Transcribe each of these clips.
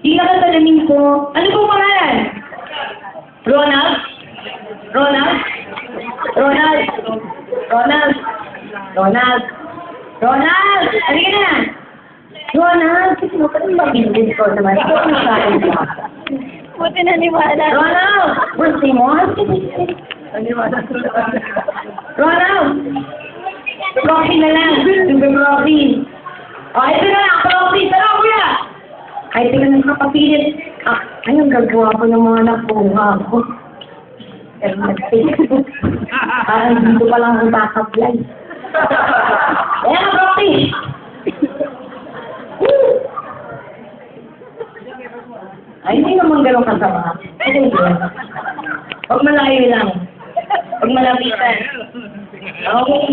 Di na kasalamin ko. Ano pong pangalan? Ronald? Ronald? Ronald? Ronald? Ronald? Ronald! Halika na! Ronald! Kasi mo pa rin mabindin ko naman. Ito ang masahin ko. Buti naniwala. Ronald! Birthday mo? Ronald! Proxy na lang. Super proxy. O, ito na lang. Proxy. Tara, kuya! Kahit di ka nakapapilit. Anong gagawa ko ng mga nakuha ko? Pero nag-Facebook. Parang dito pa lang ang backup-line. Ayan, proxy! Ay, hindi naman ganun kasama. Okay, huwag malayo lang. Huwag malapitan. Okay.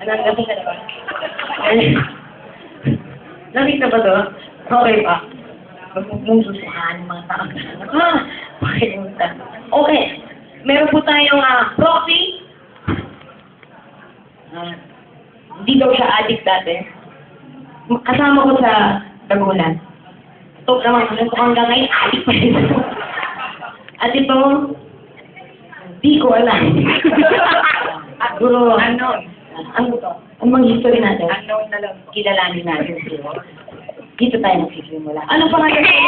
Anong kasi ka naman? Nakita ba to? Okay pa. Huwag mong susukaan ng mga tao. Pakilimutan. Okay. Meron po tayong proxy. Hindi daw siya addict dati. Kasama ko sa Tagulan. Ito naman, kung hanggang ngayon, adik pa rin. At ito, di ko alam. Guro, ano to? Ano bang history natin? Unknown na lang. Kilalanin natin. Dito tayo magsisimula. Ano pangalan mo?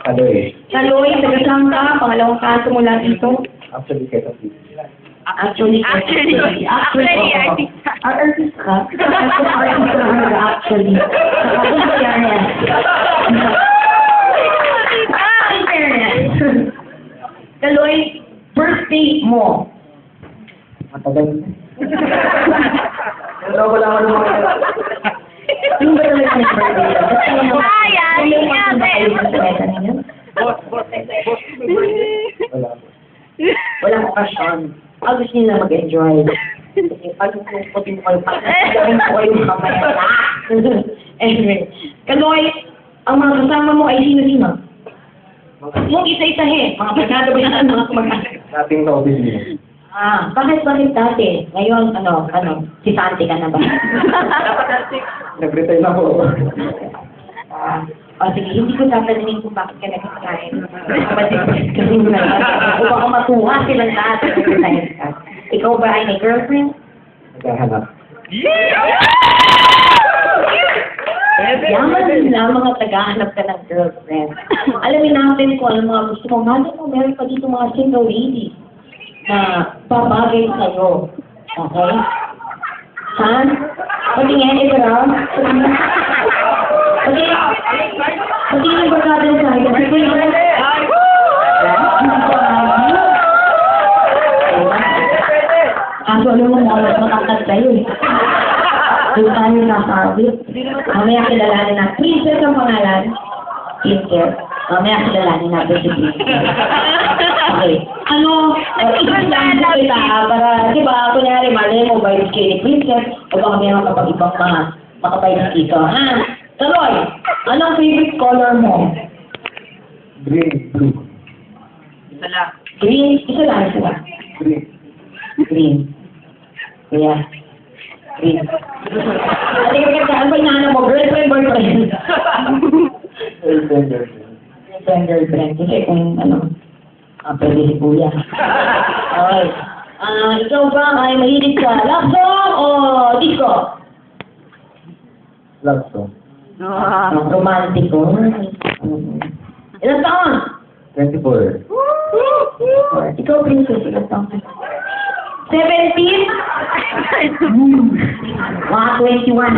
Kaloy. Kaloy, taga-saan ka? Pangalawang kaso mula dito? Actually, kaya sa Actually, artist ka? Artist ka? Actually. Kaloy, birthday mo. matagal. Wala ko lang ano mga... Yung ba talaga may birthday? Wala. Walang okasyon. Gusto nyo na mag-enjoy. Pag putin ko kayo, pag-gawin ko kayo mamaya. Anyway, Kaloy, ang mga kasama mo ay sino-sino? Yung isa-isahin, mga pagkada ba yan, mga kumagana? Dating sa opisina. Bakit dati? Ngayon, si Santi ka na ba? Nag-retire na po. Sige, hindi ko tatanungin kung bakit ka nag-retire. Kasi mo na, o baka matuwa silang lahat. Ikaw ba ay may girlfriend? Naghahanap. Yaman nila mga tagahanap ka ng girlfriend. Alamin natin kung ano mga gusto mo. Mali mo, meron pa dito mga single ladies na babagay sa'yo. Okay? Han? Patingin, ito lang. Patingin ba ka din sa'yo? Kasi ko yung... Kaso alam mo, matangkad sa'yo eh. Doon tayo nasabi. Mamaya kilalanin na. Princess ang pangalan. Princess. Mamaya kilalanin natin si Princess. Okay. Isang lang kita para, di ba, kunyari, mali mo ba yung skinny Princess o baka meron kapag ibang mga makapayos dito, ha? Kaloy, anong favorite color mo? Green, blue. Green? Isa lang. Green. Green. Kuya. Green. At ano ba inaano mo? Girlfriend, boyfriend? Girlfriend. Kasi kung pwede si kuya. Okay. Ikaw ba ay mahilig sa love song o disco? Love song. Romantiko. Ilang taon? 24. Ikaw, Princess, ilang taon? 17? Mga 21.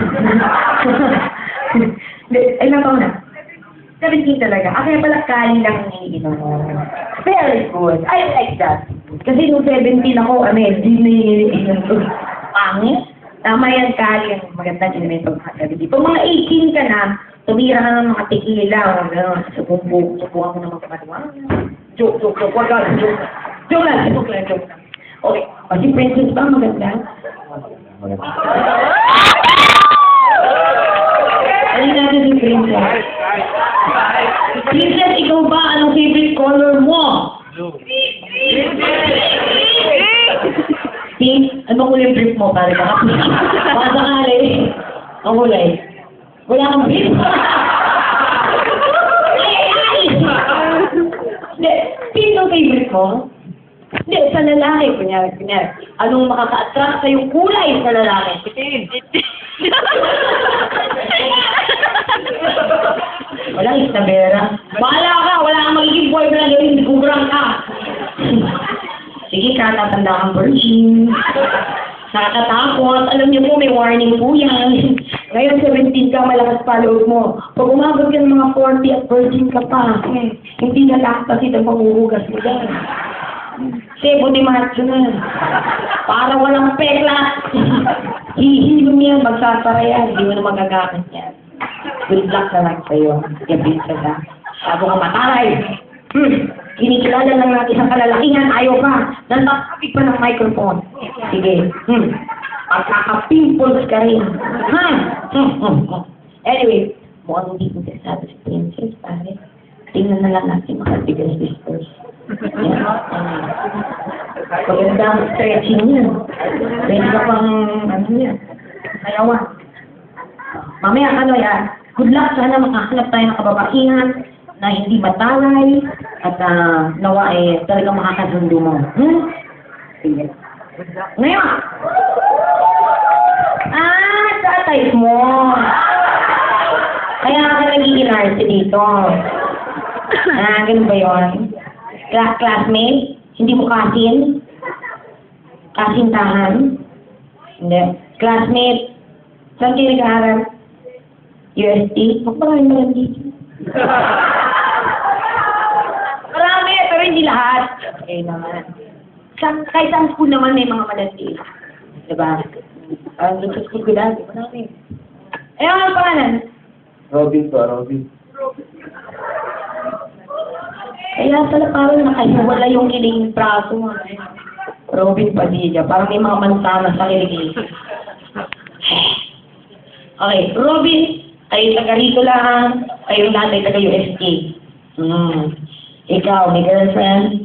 Ilang taon na? 17 talaga. Kaya pala kali lang iniinom. Very good. I like that. Kasi nung 17 ako, di iniinom ko. Pangit. Tama yan, kali. Maganda din may pagkakagabi. Pag mga 18 ka na, tumira ka ng mga tequila o gano'n. Subukan mo na magpagawa. Joke. Wag ka lang. Joke lang. Okay. Si Princess ba maganda? Maganda. Alin natin si Princess? Princess, ikaw ba? Anong favorite color mo? Blue. Pink? Anong kulay brief mo? Pare ka? Baka sakali. Ang kulay. Wala kang brief. favorite mo? Hindi, sa lalaki. Kunyari. Anong makaka-attract sa yung kulay sa lalaki? Itim. Walang istabera. Bahala ka, wala kang magiging boyfriend gawin, kubrang ka. Sige ka, tatanda kang virgin. Nakakatakot. Alam niyo po, may warning po yan. Ngayon, 17 ka, malakas pa loob mo. Pag umabot ka ng mga 40 at virgin ka pa, hindi na lactate ang panghuhugas mo dyan. Sebo ni Macho na. Para walang pekla. Hihilom yan, magsasara yan. Hindi mo na magagamit yan. Good luck na lang sa'yo. Gabi sa ka. Sabo ka mataray. Kinikilala lang natin sa kalalakihan. Ayaw pa. Nantakapit pa ng microphone. Sige. Pagkaka-pimples ka rin. Ha? Anyway, mukhang hindi ko sasabi si Princess, pare. Tingnan na lang natin mga biggest sisters. Paganda ang stretching niya. Pwede ka pang, ayawan. Mamaya, good luck. Sana makahanap tayo ng kababaihan na hindi matalay at nawa talagang makakasundo mo. Sige. Ngayon, sa type mo. Kaya ka nagiging arty dito. Ganun ba yun? Classmate? Hindi mo kasin? Kasintahan? Hindi. Classmate? Saan kayo nag-aaral? UST? Marami mo lang dito. Marami, pero hindi lahat. Okay naman. Kahit saan school naman may mga malandi. Diba? Sa school ko dati, marami. Ano pangalan? Robin po, Robin. Kaya pala parang nakahiwala yung kiling braso mo. Robin Padilla. Parang may mga mansana sa kiling. Okay, Robin, kayo taga rito lang. Kayo lahat ay taga UST. Ikaw, may girlfriend?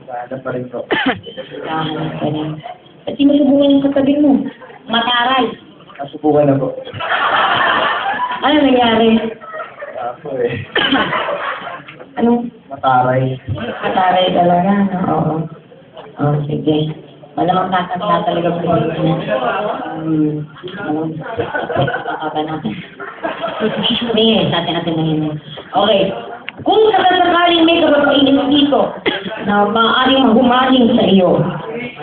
Wala pa rin po. Kahanap ka na. At di masubungan yung katabi mo. Mataray. Nasubukan na po. Ano nangyari? Ako eh. Anong Mataray. mataray talaga? No? Oo. Oh, sige. Malamang tatanda talaga po yun. Malamang tatanda natin. Sige, sa atin na yun. Okay. Kung sakasakaling may kababainis dito na maaaring humaling sa iyo,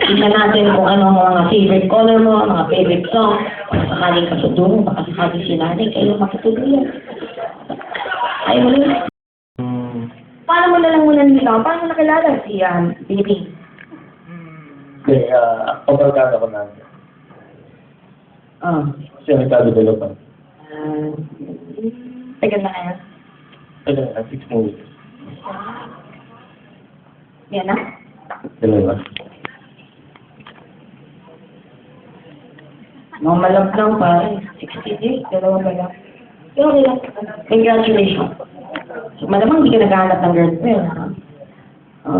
tingnan natin kung ano ang mga favorite color mo, mga favorite song. Kung sakaling kasundo mo, baka sakaling sinanay, kayo makatuluyan. Ayaw mo lang. Paano mo na lang muna nila? Paano mo nakilala si Baby? Okay, kabarkada ko na. Kasi nagka-developan. Tagal na kaya? Kaya, 6 movies. Yan na? Dalawa. Mga malab lang pare. 60 days, dalawa ba lang? Pero okay lang. Congratulations. Malamang hindi ka naghahanap ng girlfriend, ha?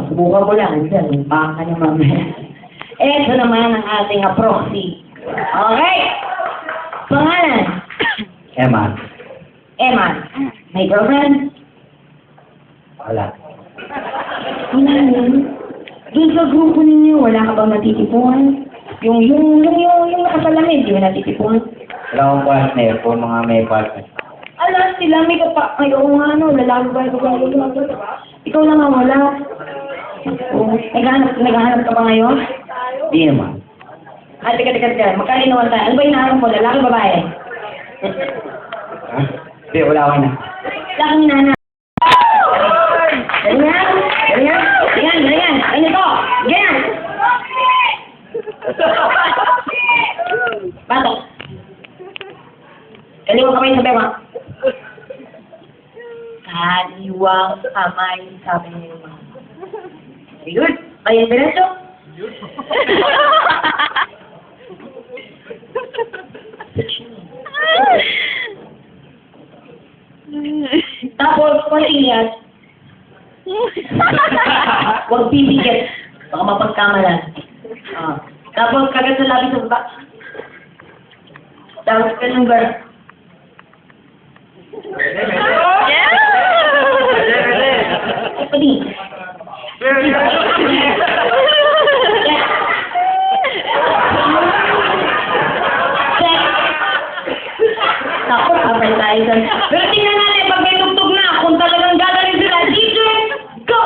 Subukan mo lang. Diyan, baka niya mamaya. Ito naman ang ating proxy. Okay! Pangalan? Emma. Emma. May girlfriend? Wala. Wala yun. Doon sa grupo ninyo, wala ka bang natitipuan? Yung nakasalamin, di ba natitipuan? Wala akong partner po, mga may partner. Alam sila, may kapa... Ay, oo nga, lalaki ba? Ikaw lang ang wala. Naghahanap ka ba ngayon? Di naman. Teka. Magkalinawan tayo. Ano ba hinahanap mo? Lalaki, babae? Hindi, wala ako na. Lalaking hinahanap. Ganyan. Ano to? Ganyan. Bato. Kaliwang kamay sa bewa. Kaliwang kamay sa bewa. Very good. Bayan diretso. Tapos, continuous. Huwag pipikit. Baka mapagkamalan. Tapos, kagat sa labi sa baba. Tapos, ganun ba? Pwede. Ako, sabay tayo dyan. Pero tingnan natin, pag may tugtog na, kung talagang gagaling sila, DJ, go!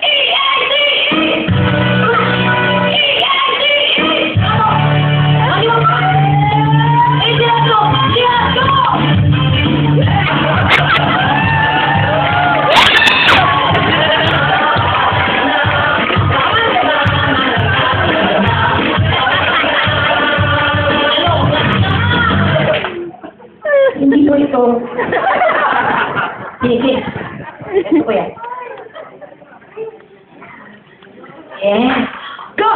E-A-D-E! E-A-D-E! Ano yung pa? Eh, let's go! Let's go! Hindi ko ito. Sige. Ito ko yan. Yeah. Go!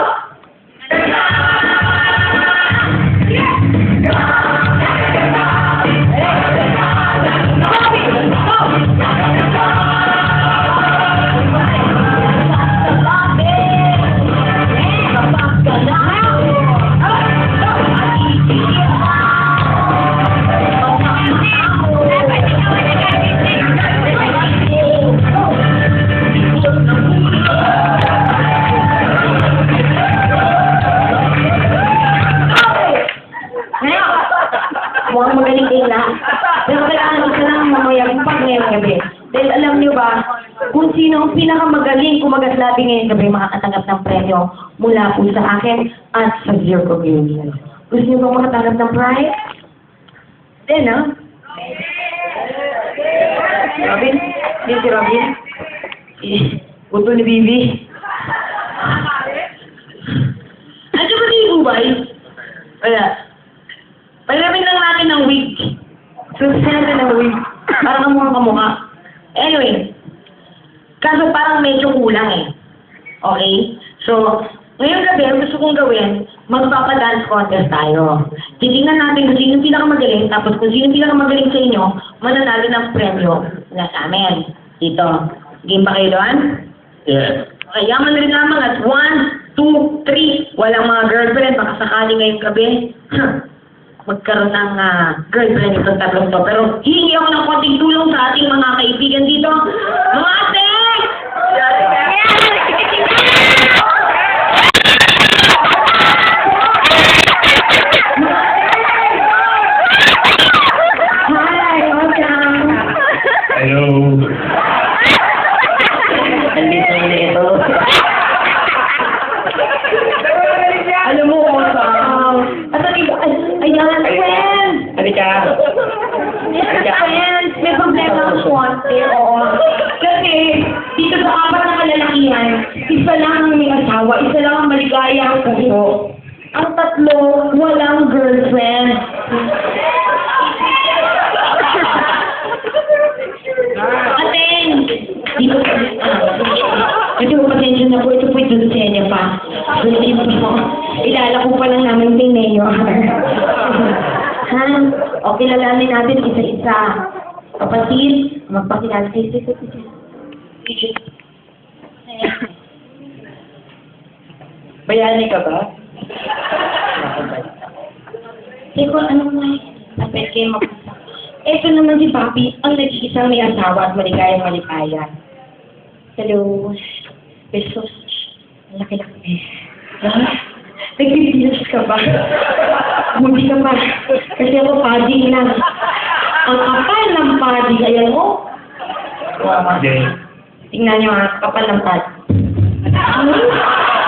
Mukhang magaling kayo lahat. Pero kailangan isa lang mamayang pag ngayong gabi. Dahil alam niyo ba, kung sino ang pinakamagaling kumagaslabi ngayong gabi, makakatanggap ng premyo mula po sa akin at sa Zero Community. Gusto niyo ba makatanggap ng prize? Then, ha? Robin? Yan si Robin? Puto ni Bibi? Ano ba si Ubay? Wala. Paglamin lang natin ng wig. Susunod natin ng wig. Parang kamukha. Anyway. Kaso parang medyo kulang eh. Okay? So, ngayong gabi, ang gusto kong gawin, magpapadance contest tayo. Titingnan natin kung sino pinakamagaling, tapos kung sino pinakamagaling sa inyo, mananalo ng premyo na sa amin. Dito. Game ba kayo doon? Yes. Okay, yaman rin naman at 1, 2, 3. Walang mga girlfriend, baka sakali ngayong gabi. Magkaroon ng girlfriend itong tatlong to. Pero hihingi ako ng konting tulong sa ating mga kaibigan dito. Mga ate! Hi, welcome! Hello. Nandito na ito. Alam mo, awesome! At ayan, friends! Halika. Friends, may problema ang konti, oo. Kasi, dito sa apat na kalalakihan, isa lang ang may asawa, isa lang ang maligaya ang puso. Ang tatlo, walang girlfriend. Aten! Dito po, ito po, pasensya na po, ito po ito sa inyo pa. Ito po, ilala ko pa lang namin kay Mayor. Ha? O, kilalanin natin isa-isa. Kapatid, magpakilala kayo. Bayani ka ba? Teko, ano nga eh? Napit kayo magpasa. Ito naman si Papi, ang nag-iisang may asawa at maligayang maligaya. Hello. Besos. Ang laki-laki. Ha? Nag-videos ka ba? Hindi ka pa. Kasi ako padding lang. Ang kapal ng padding. Ayan mo. Hindi. Tingnan nyo ha. Kapal ng padding.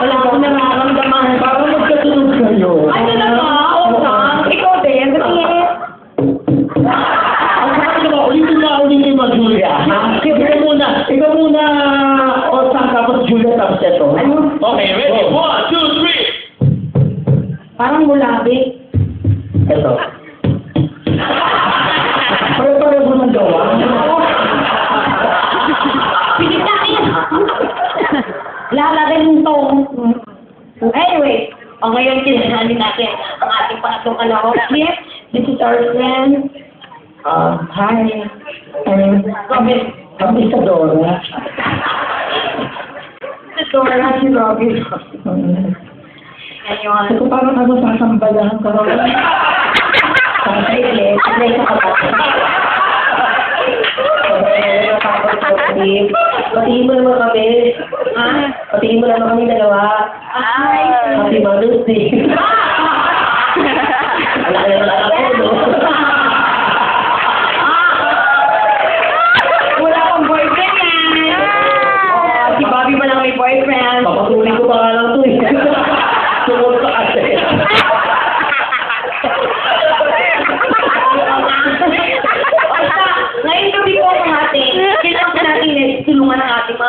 Wala akong nararamdaman. Parang magkatunog kayo. Ano na ba? Oo. Ikaw din. Kasi Ang sabi ko, ulitin mo, Julia. Ikaw muna, Osang, tapos Julia, tapos ito. Okay, ready? 1, 2, 3. parang mulabi. Ito. Pare-pare mo ng gawa. Sige sa akin. Lalagay mong tong. Anyway, o ngayon kinahali natin ang ating pangatlong kalahok. Yes, this is our friend. Hi. Kami sa Dora. Si Dora, si Robin. Ayun. Ito parang ano, sasambalan ka. Sige, sige sa kapatid. Patingin mo naman kami. Ha? Patingin mo naman kami dalawa. Ay! Happy Mother's Day. Wala ka naman ako, no?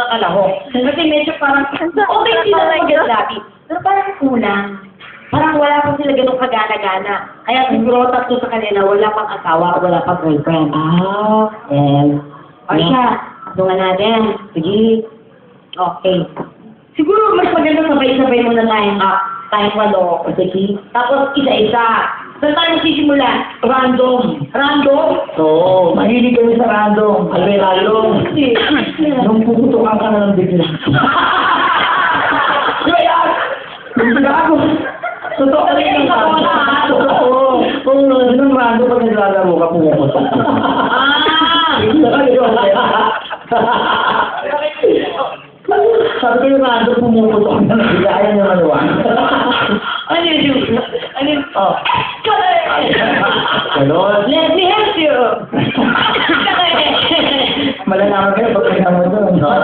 kalahok. Kasi medyo parang, okay sila lang mag-labi. Pero parang kulang. Parang wala pa sila ganun kagana-gana. Kaya siguro tatlo sa kanila, wala pang asawa, wala pang girlfriend. Yes. O siya, tungan natin. Sige. Okay. Siguro mas maganda sabay-sabay muna tayong walo. O sige. Tapos isa-isa. Saan tayo magsisimula? Random. Random? So, mahilig kami sa random. Albe-random. Kasi, Nung puputukan ka na ng bigla. Di ba yan? Bigla ako. Totoo ka rin ang totoo. Kung nung random pag naglalaro ka, pumuputok. Sabi ko yung random pumuputok na bigla. Ayan yung maluwan. ano yun? Ano yun? Oh. Ganon. Let me help you! Malalaman kayo pag may naman doon.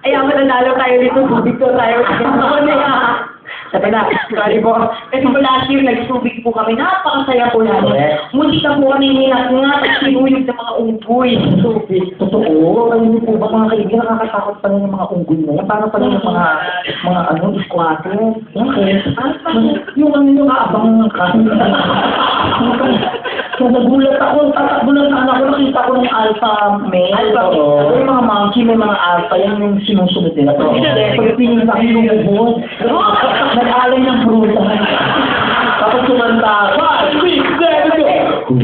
Ayaw mo nanalo tayo dito, tubig ko tayo. Sabi na, sorry po. Kasi po last year, nagsubig po kami. Napakasaya po namin. Muli ka po kami nilat nga at sinuyog sa mga unggoy. Tubig. Totoo. Hindi po ba mga kaibigan nakakatakot pa rin yung mga unggoy na yan? Para pa rin yung mga squatter. Okay. Yung kaabang ka. So, nagulat ako, tatakbo lang na anak ko, nakita ko ng alpha male. Alpha male. Yung mga monkey, may mga alpha, yan yung sinusunod nila. Pagdating sa akin yung ubod, nag-alay ng bruta. Tapos sumanta, 5, 6, 7, 8.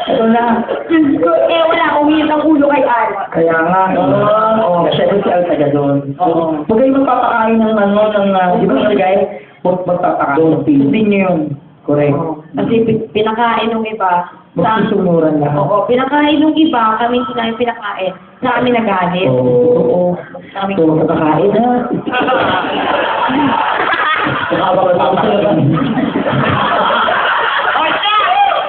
Ito na. Eh, wala. Umiit ang ulo kay Al. Kaya nga, syempre si Al taga doon. Huwag kayo magpapakain ng di ba mga guys? Huwag magpapakain. Hindi nyo yun. Correct. Kasi pinakain ng iba. Magsusunuran lahat. Oo, pinakain ng iba. Kami hindi namin pinakain. Sa amin nagalit. Oo. Sa amin So, nakakain na. Nakabakal ako sa laban. O siya!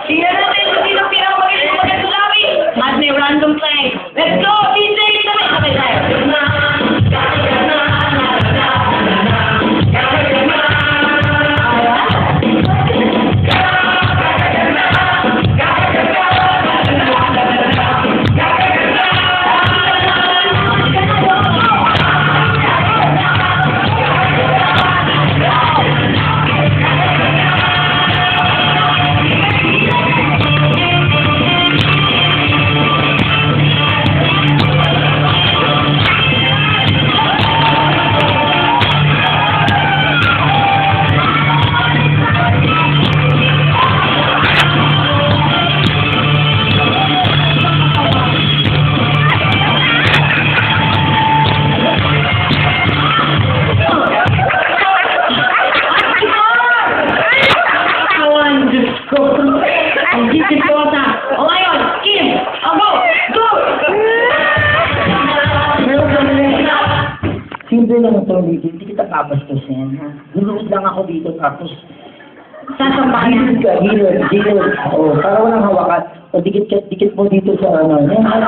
Tingnan natin kung sino pinakamagaling maganda namin. At may random play. Let's go! DJ! Sabay tayo. Ang gigit ko sa... O ngayon, Kim! O go! Go! Simple lang ito, hindi kita pabastusin. Gulood lang ako dito, tapos Sasambahan gilid ka, gilid. Oo, para walang hawakan. O dikit mo dito sa ano. Yan,